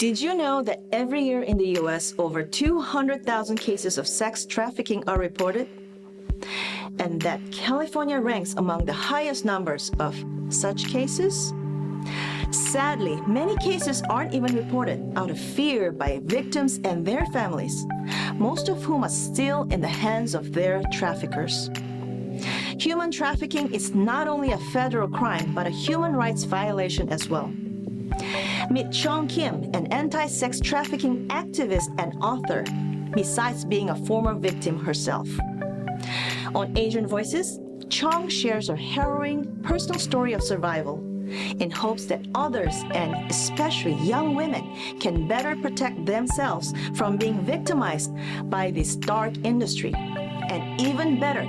Did you know that every year in the US, over 200,000 cases of sex trafficking are reported? And that California ranks among the highest numbers of such cases? Sadly, many cases aren't even reported out of fear by victims and their families, most of whom are still in the hands of their traffickers. Human trafficking is not only a federal crime, but a human rights violation as well. Meet Chong, an anti-sex trafficking activist and author, besides being a former victim herself. On Asian Voices, Chong shares her harrowing personal story of survival in hopes that others, and especially young women, can better protect themselves from being victimized by this dark industry, and even better,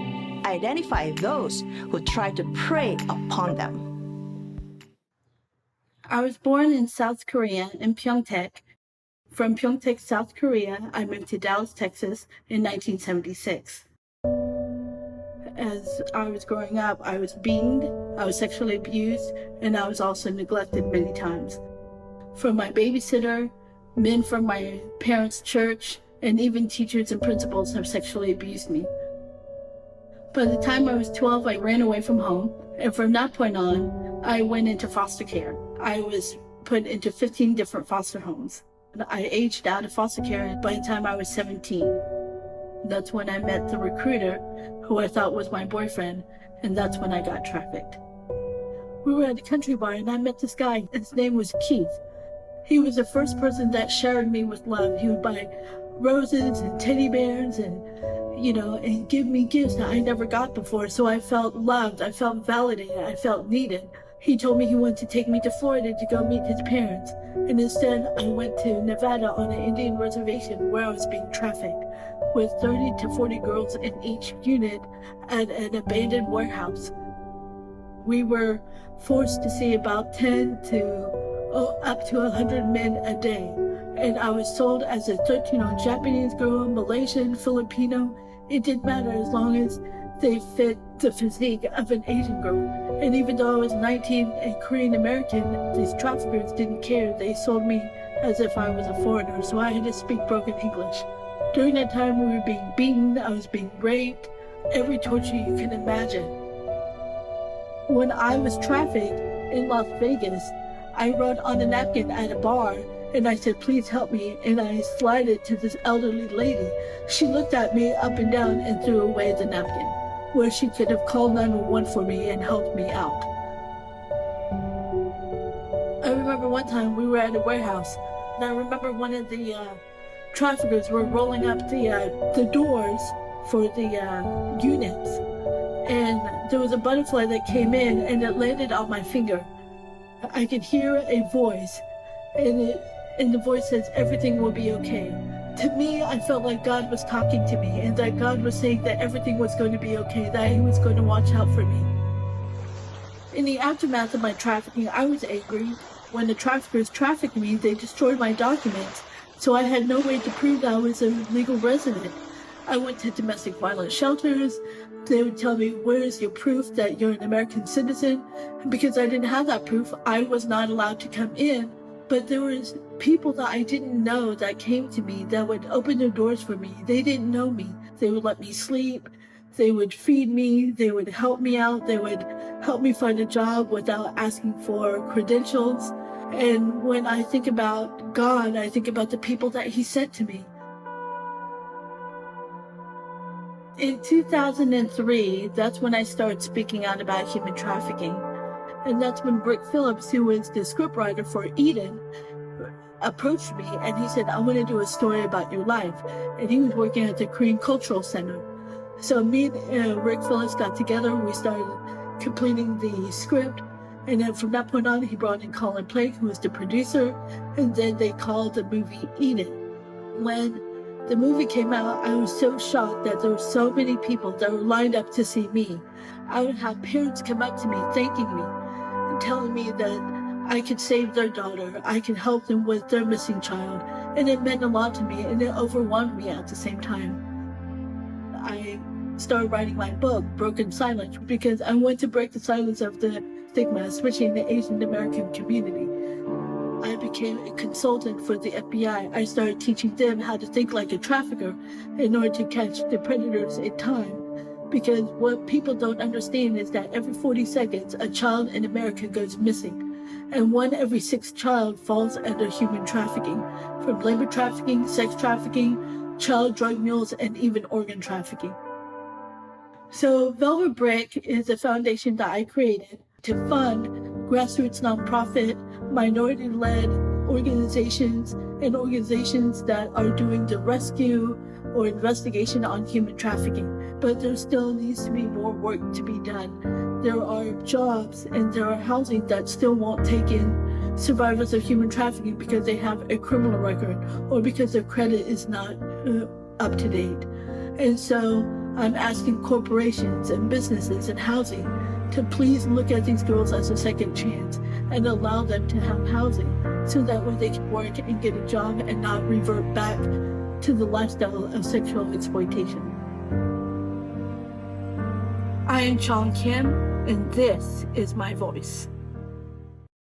identify those who try to prey upon them. I was born in South Korea, in Pyeongtaek. From Pyeongtaek, South Korea, I moved to Dallas, Texas in 1976. As I was growing up, I was beaten, I was sexually abused, and I was also neglected many times. From my babysitter, men from my parents' church, and even teachers and principals have sexually abused me. By the time I was 12, I ran away from home, and from that point on, I went into foster care. I was put into 15 different foster homes. I aged out of foster care by the time I was 17. That's when I met the recruiter, who I thought was my boyfriend, and that's when I got trafficked. We were at a country bar, and I met this guy. His name was Keith. He was the first person that showered me with love. He would buy roses and teddy bears and give me gifts that I never got before. So I felt loved, I felt validated, I felt needed. He told me he wanted to take me to Florida to go meet his parents. And instead, I went to Nevada on an Indian reservation where I was being trafficked with 30 to 40 girls in each unit at an abandoned warehouse. We were forced to see about 10 to up to 100 men a day. And I was sold as a 13-year-old Japanese girl, Malaysian, Filipino. It didn't matter as long as they fit the physique of an Asian girl. And even though I was 19 and Korean American, these traffickers didn't care. They sold me as if I was a foreigner, so I had to speak broken English. During that time, we were being beaten, I was being raped, every torture you can imagine. When I was trafficked in Las Vegas, I wrote on a napkin at a bar, and I said, "Please help me," and I slid it to this elderly lady. She looked at me up and down and threw away the napkin, where she could have called 911 for me and helped me out. I remember one time we were at a warehouse, and I remember one of the traffickers were rolling up the doors for the units, and there was a butterfly that came in, and it landed on my finger. I could hear a voice, and the voice says, "Everything will be okay." To me, I felt like God was talking to me, and that God was saying that everything was going to be okay, that He was going to watch out for me. In the aftermath of my trafficking, I was angry. When the traffickers trafficked me, they destroyed my documents, so I had no way to prove that I was a legal resident. I went to domestic violence shelters. They would tell me, "Where's your proof that you're an American citizen?" And because I didn't have that proof, I was not allowed to come in. But there was people that I didn't know that came to me that would open their doors for me. They didn't know me. They would let me sleep. They would feed me. They would help me out. They would help me find a job without asking for credentials. And when I think about God, I think about the people that He sent to me. In 2003, that's when I started speaking out about human trafficking. And that's when Rick Phillips, who was the scriptwriter for Eden, approached me and he said, "I want to do a story about your life." And he was working at the Korean Cultural Center. So me and Rick Phillips got together and we started completing the script. And then from that point on, he brought in Colin Blake, who was the producer, and then they called the movie Eden. When the movie came out, I was so shocked that there were so many people that were lined up to see me. I would have parents come up to me thanking me and telling me that I could save their daughter, I could help them with their missing child, and it meant a lot to me, and it overwhelmed me at the same time. I started writing my book, Broken Silence, because I wanted to break the silence of the stigma, especially in the Asian American community. I became a consultant for the FBI. I started teaching them how to think like a trafficker in order to catch the predators in time. Because what people don't understand is that every 40 seconds, a child in America goes missing. And 1 every 6 child falls under human trafficking, from labor trafficking, sex trafficking, child drug mules, and even organ trafficking. So Velvet Brick is a foundation that I created to fund grassroots nonprofit, minority-led organizations, and organizations that are doing the rescue or investigation on human trafficking. But there still needs to be more work to be done. There are jobs and there are housing that still won't take in survivors of human trafficking because they have a criminal record or because their credit is not up to date. And so I'm asking corporations and businesses and housing to please look at these girls as a second chance and allow them to have housing so that way they can work and get a job and not revert back to the lifestyle of sexual exploitation. I am Chong Kim, and this is my voice.